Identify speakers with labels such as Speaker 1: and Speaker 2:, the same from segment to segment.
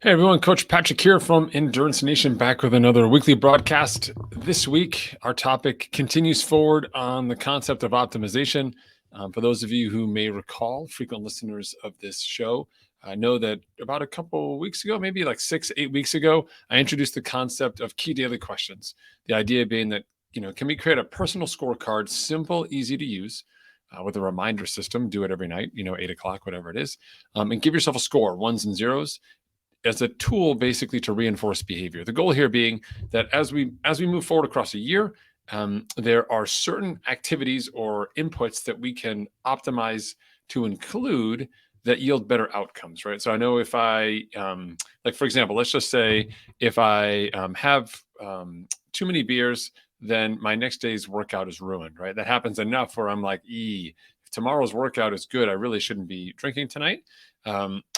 Speaker 1: Hey everyone, Coach Patrick here from Endurance Nation, back with another weekly broadcast. This week, our topic continues forward on the concept of optimization. For those of you who may recall, frequent listeners of this show, I know that about a couple weeks ago, maybe like 6, 8 weeks ago, I introduced the concept of key daily questions. The idea being that, can we create a personal scorecard, simple, easy to use, with a reminder system, do it every night, 8 o'clock, whatever it is, and give yourself a score, ones and zeros, as a tool basically to reinforce behavior. The goal here being that as we move forward across a year, there are certain activities or inputs that we can optimize to include that yield better outcomes, right? So I know if I, like for example, let's just say if I have too many beers, then my next day's workout is ruined, right? That happens enough where I'm like, if tomorrow's workout is good, I really shouldn't be drinking tonight.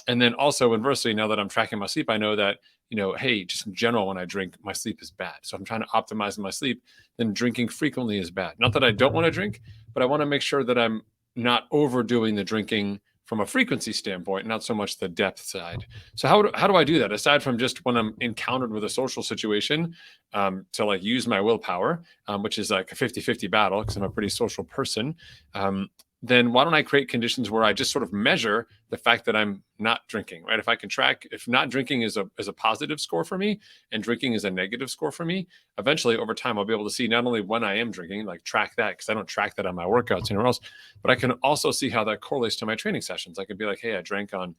Speaker 1: And then also inversely, now that I'm tracking my sleep, I know that, hey, just in general, when I drink, my sleep is bad. So I'm trying to optimize my sleep, then drinking frequently is bad. Not that I don't want to drink, but I want to make sure that I'm not overdoing the drinking from a frequency standpoint, not so much the depth side. So how do I do that? Aside from just when I'm encountered with a social situation, to like use my willpower, which is like a 50-50 battle because I'm a pretty social person. Then why don't I create conditions where I just sort of measure the fact that I'm not drinking, right? If I can track, if not drinking is a positive score for me and drinking is a negative score for me, eventually over time, I'll be able to see not only when I am drinking, like track that, because I don't track that on my workouts anywhere else, but I can also see how that correlates to my training sessions. I could be like, hey, I drank on,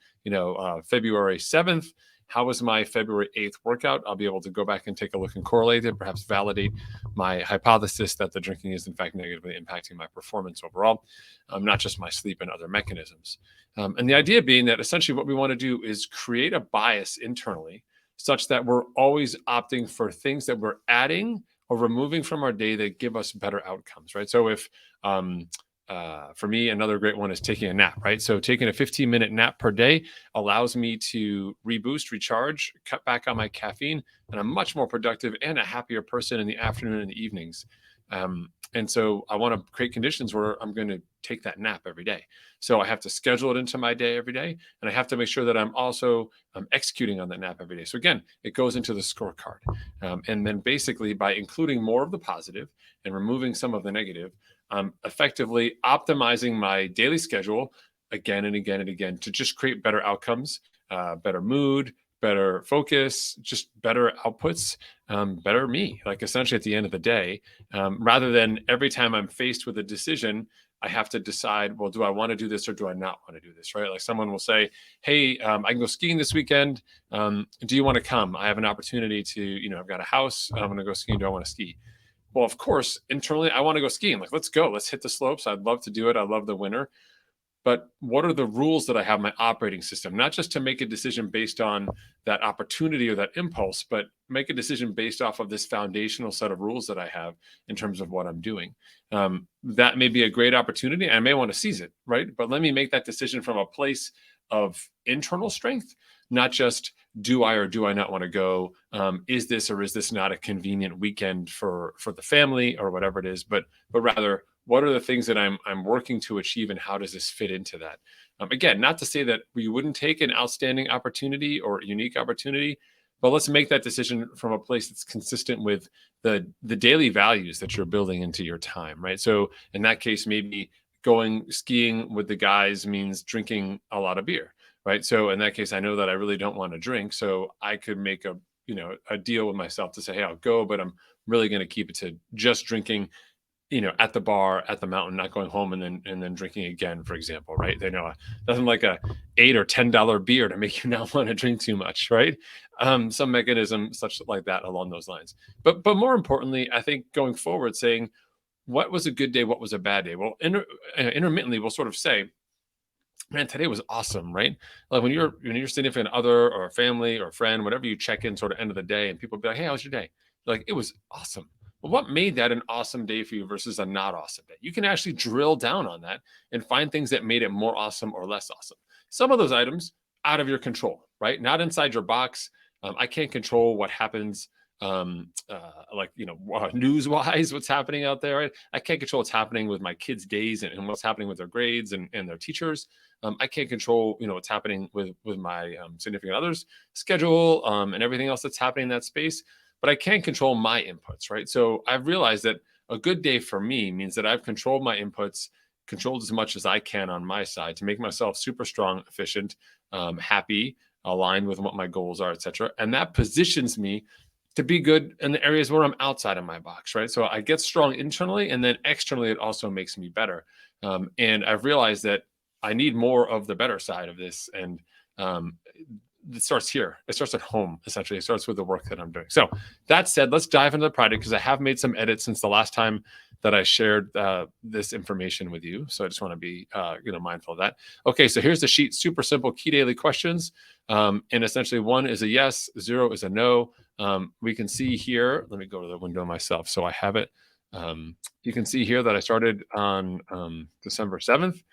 Speaker 1: February 7th. How was my February 8th workout? I'll be able to go back and take a look and correlate it, perhaps validate my hypothesis that the drinking is in fact negatively impacting my performance overall, not just my sleep and other mechanisms. And the idea being that essentially what we want to do is create a bias internally such that we're always opting for things that we're adding or removing from our day that give us better outcomes, right? So if for me, another great one is taking a nap, right? So taking a 15-minute nap per day allows me to reboost, recharge, cut back on my caffeine, and I'm much more productive and a happier person in the afternoon and the evenings. And so I want to create conditions where I'm going to take that nap every day. So I have to schedule it into my day every day, and I have to make sure that I'm also executing on that nap every day. So again, it goes into the scorecard. And then basically by including more of the positive and removing some of the negative, effectively optimizing my daily schedule again and again and again to just create better outcomes, better mood, better focus, just better outputs, better me, like essentially at the end of the day, rather than every time I'm faced with a decision, I have to decide, well, do I want to do this or do I not want to do this, right? Like someone will say, hey, I can go skiing this weekend. Do you want to come? I have an opportunity to, I've got a house. I'm going to go skiing. Do I want to ski? Well, of course, internally, I want to go skiing. Like, let's go. Let's hit the slopes. I'd love to do it. I love the winter. But what are the rules that I have in my operating system? Not just to make a decision based on that opportunity or that impulse, but make a decision based off of this foundational set of rules that I have in terms of what I'm doing. That may be a great opportunity. I may want to seize it, right? But let me make that decision from a place of internal strength, not just do I or do I not want to go? Is this or is this not a convenient weekend for the family or whatever it is? But rather, what are the things that I'm working to achieve, and how does this fit into that? Again, not to say that we wouldn't take an outstanding opportunity or unique opportunity, but let's make that decision from a place that's consistent with the daily values that you're building into your time, right? So in that case, maybe going skiing with the guys means drinking a lot of beer, right? So in that case, I know that I really don't want to drink, so I could make a deal with myself to say, hey, I'll go, but I'm really going to keep it to just drinking, at the bar, at the mountain, not going home and then drinking again, for example, right? They know nothing like a $8 or $10 beer to make you not want to drink too much, right? Some mechanism such like that along those lines. But more importantly, I think going forward, saying what was a good day, what was a bad day. Well, intermittently, we'll sort of say, man, today was awesome, right? Like when your significant other or a family or a friend, whatever, you check in sort of end of the day, and people be like, hey, how was your day? Like, it was awesome. Well, what made that an awesome day for you versus a not awesome day? You can actually drill down on that and find things that made it more awesome or less awesome. Some of those items out of your control, right? Not inside your box. I can't control what happens like news wise, what's happening out there. Right? I can't control what's happening with my kids' days and what's happening with their grades and their teachers. I can't control what's happening with my significant other's schedule and everything else that's happening in that space. But I can control my inputs, right? So I've realized that a good day for me means that I've controlled my inputs, controlled as much as I can on my side to make myself super strong, efficient, happy, aligned with what my goals are, etc. And that positions me to be good in the areas where I'm outside of my box, right? So I get strong internally, and then externally, it also makes me better. And I've realized that I need more of the better side of this, and um, it starts here. It starts at home, essentially. It starts with the work that I'm doing. So that said, let's dive into the project because I have made some edits since the last time that I shared this information with you. So I just want to be mindful of that. Okay, so here's the sheet. Super simple key daily questions. And essentially 1 is a yes, 0 is a no. We can see here, let me go to the window myself so I have it. You can see here that I started on December 7th,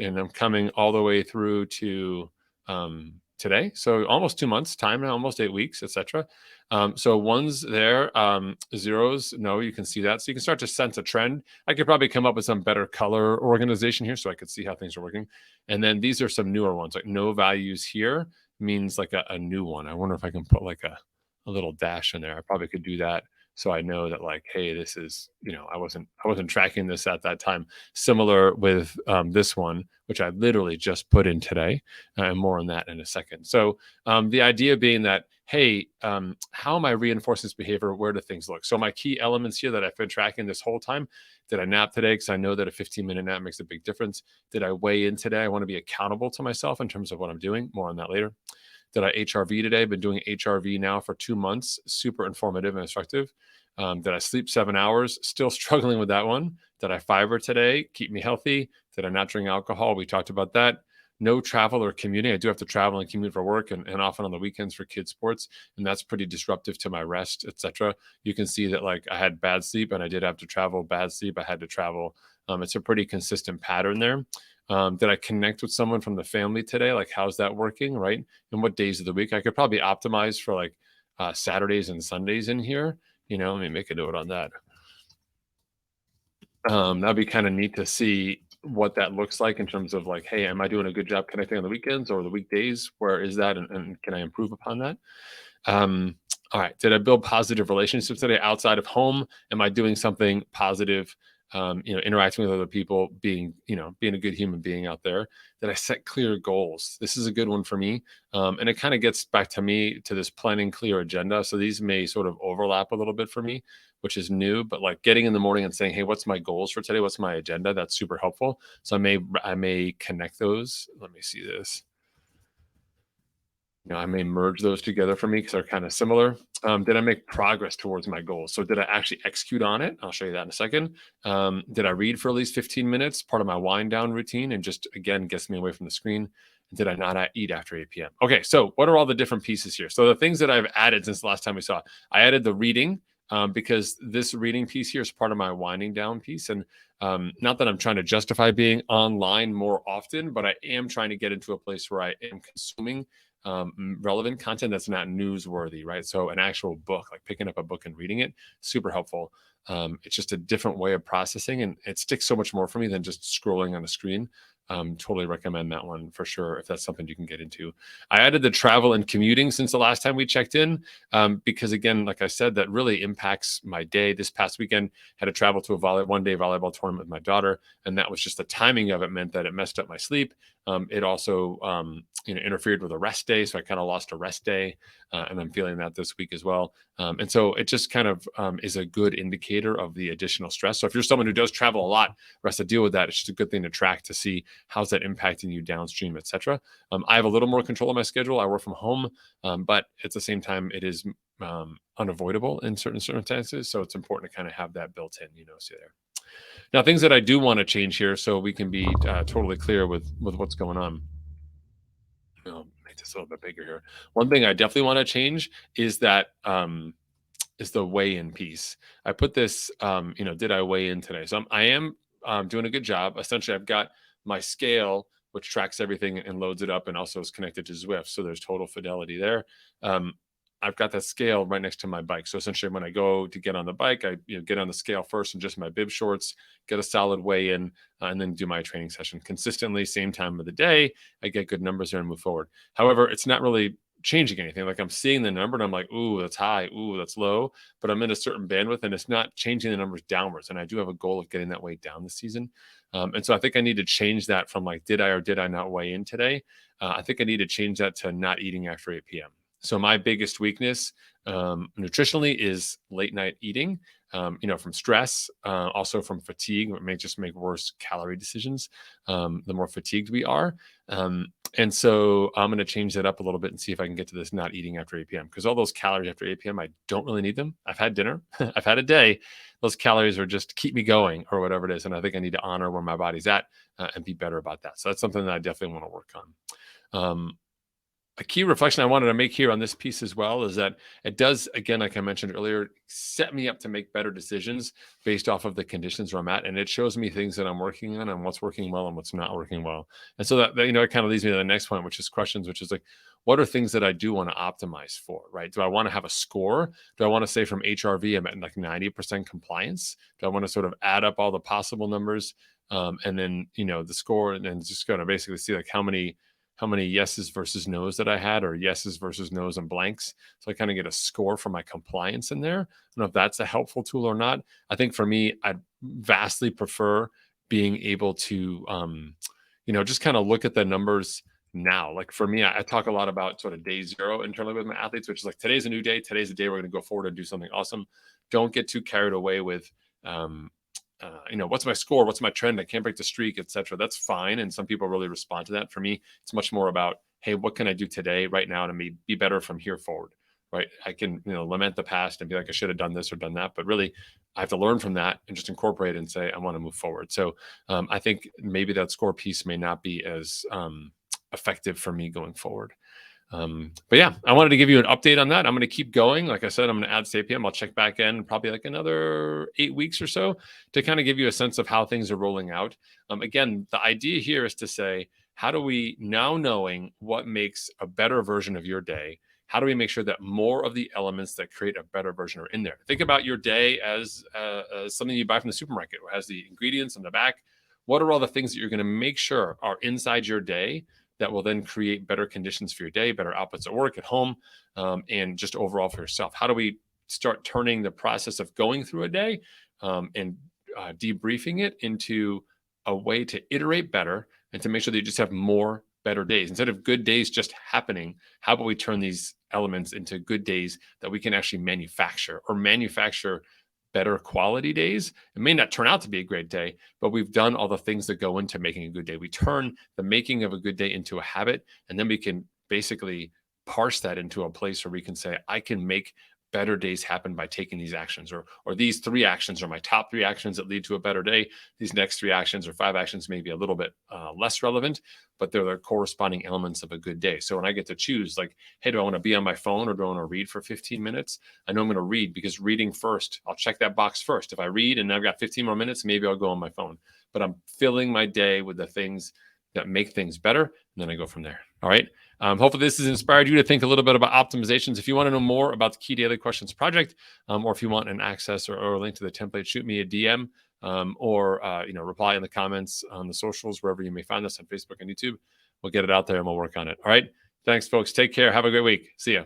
Speaker 1: and I'm coming all the way through to today. So almost 2 months time now, almost 8 weeks, etc. So ones there, zeros, no, you can see that. So you can start to sense a trend. I could probably come up with some better color organization here so I could see how things are working. And then these are some newer ones, like no values here means like a new one. I wonder if I can put like a little dash in there. I probably could do that so I know that like, hey, this is, I wasn't tracking this at that time. Similar with this one, which I literally just put in today, and more on that in a second. So the idea being that, hey, how am I reinforcing this behavior? Where do things look? So my key elements here that I've been tracking this whole time: did I nap today? Because I know that a 15-minute nap makes a big difference. Did I weigh in today? I want to be accountable to myself in terms of what I'm doing. More on that later. Did I HRV today? Been doing HRV now for 2 months. Super informative and instructive. Did I sleep 7 hours? Still struggling with that one. Did I fiber today? Keep me healthy. Did I not drink alcohol? We talked about that. No travel or commuting. I do have to travel and commute for work and often on the weekends for kids sports. And that's pretty disruptive to my rest, etc. You can see that like I had bad sleep and I did have to travel, bad sleep. I had to travel. It's a pretty consistent pattern there. Did I connect with someone from the family today? Like, how's that working? Right. And what days of the week? I could probably optimize for like Saturdays and Sundays in here. Let me make a note on that. That'd be kind of neat to see what that looks like in terms of like, hey, am I doing a good job connecting on the weekends or the weekdays? Where is that? And can I improve upon that? All right. Did I build positive relationships today outside of home? Am I doing something positive? Interacting with other people, being a good human being out there. Did I set clear goals? This is a good one for me. And it kind of gets back to me to this planning clear agenda. So these may sort of overlap a little bit for me, which is new, but like getting in the morning and saying, hey, what's my goals for today? What's my agenda? That's super helpful. So I may connect those. Let me see this. I may merge those together for me because they're kind of similar. Did I make progress towards my goals? So did I actually execute on it? I'll show you that in a second. Did I read for at least 15 minutes? Part of my wind down routine, and just again gets me away from the screen. Did I not eat after 8 p.m.? Okay, so what are all the different pieces here? So the things that I've added since the last time we saw, I added the reading because this reading piece here is part of my winding down piece. And not that I'm trying to justify being online more often, but I am trying to get into a place where I am consuming relevant content that's not newsworthy, right? So an actual book, like picking up a book and reading it, super helpful. It's just a different way of processing, and it sticks so much more for me than just scrolling on a screen. Totally recommend that one for sure if that's something you can get into. I added the travel and commuting since the last time we checked in, because again, like I said, that really impacts my day. This past weekend, had to travel to a one-day volleyball tournament with my daughter, and that was just the timing of it meant that it messed up my sleep. It also interfered with a rest day, so I kind of lost a rest day, and I'm feeling that this week as well. And so it just kind of is a good indicator of the additional stress. So if you're someone who does travel a lot, or has to deal with that, it's just a good thing to track to see how's that impacting you downstream, etc. I have a little more control of my schedule. I work from home, but at the same time, it is unavoidable in certain circumstances. So it's important to kind of have that built in, see there. Now, things that I do want to change here so we can be totally clear with what's going on. I'll make this a little bit bigger here. One thing I definitely want to change is that is the weigh-in piece. I put this, did I weigh in today? So I am doing a good job. Essentially, I've got my scale, which tracks everything and loads it up, and also is connected to Zwift. So there's total fidelity there. I've got that scale right next to my bike. So essentially, when I go to get on the bike, I get on the scale first in just my bib shorts, get a solid weigh in, and then do my training session consistently, same time of the day. I get good numbers there and move forward. However, it's not really changing anything. Like I'm seeing the number and I'm like, ooh, that's high, ooh, that's low, but I'm in a certain bandwidth and it's not changing the numbers downwards. And I do have a goal of getting that weight down this season. And so I think I need to change that from like, did I or did I not weigh in today? I think I need to change that to not eating after 8 p.m. So my biggest weakness nutritionally is late night eating, from stress, also from fatigue. It may just make worse calorie decisions the more fatigued we are. And so I'm going to change that up a little bit and see if I can get to this not eating after 8 p.m. Because all those calories after 8 p.m., I don't really need them. I've had dinner, I've had a day. Those calories are just keep me going or whatever it is. And I think I need to honor where my body's at and be better about that. So that's something that I definitely want to work on. A key reflection I wanted to make here on this piece as well is that it does, again, like I mentioned earlier, set me up to make better decisions based off of the conditions where I'm at. And it shows me things that I'm working on and what's working well and what's not working well. And so that it kind of leads me to the next point, which is questions, which is like, what are things that I do want to optimize for, right? Do I want to have a score? Do I want to say from HRV, I'm at like 90% compliance? Do I want to sort of add up all the possible numbers and then, the score and then just going to basically see like how many yeses versus nos that I had, or yeses versus nos and blanks. So I kind of get a score for my compliance in there. I don't know if that's a helpful tool or not. I think for me, I'd vastly prefer being able to, just kind of look at the numbers now. Like for me, I talk a lot about sort of day zero internally with my athletes, which is like, today's a new day. Today's the day we're going to go forward and do something awesome. Don't get too carried away with, what's my score? What's my trend? I can't break the streak, etc. That's fine. And some people really respond to that. For me, it's much more about, hey, what can I do today, right now, to be better from here forward, right? I can, lament the past and be like, I should have done this or done that. But really, I have to learn from that and just incorporate it and say, I want to move forward. So I think maybe that score piece may not be as effective for me going forward. But yeah, I wanted to give you an update on that. I'm going to keep going. Like I said, I'm going to add Sapien. I'll check back in probably like another 8 weeks or so to kind of give you a sense of how things are rolling out. Again, the idea here is to say, how do we, now knowing what makes a better version of your day, how do we make sure that more of the elements that create a better version are in there? Think about your day as something you buy from the supermarket, where it has the ingredients on the back. What are all the things that you're going to make sure are inside your day that will then create better conditions for your day, better outputs at work, at home, and just overall for yourself? How do we start turning the process of going through a day and debriefing it into a way to iterate better and to make sure that you just have more better days? Instead of good days just happening, how about we turn these elements into good days that we can actually manufacture better quality days? It may not turn out to be a great day, but we've done all the things that go into making a good day. We turn the making of a good day into a habit, and then we can basically parse that into a place where we can say, I can make better days happen by taking these actions, or these 3 actions are my top 3 actions that lead to a better day. These next 3 actions or 5 actions may be a little bit less relevant, but they're the corresponding elements of a good day. So when I get to choose, like, hey, do I want to be on my phone or do I want to read for 15 minutes? I know I'm going to read, because reading first, I'll check that box first. If I read and I've got 15 more minutes, maybe I'll go on my phone. But I'm filling my day with the things that make things better, and then I go from there. All right. Hopefully this has inspired you to think a little bit about optimizations. If you want to know more about the Key Daily Questions project, or if you want an access or a link to the template, shoot me a DM or reply in the comments on the socials, wherever you may find us, on Facebook and YouTube. We'll get it out there and we'll work on it. All right. Thanks, folks. Take care. Have a great week. See ya.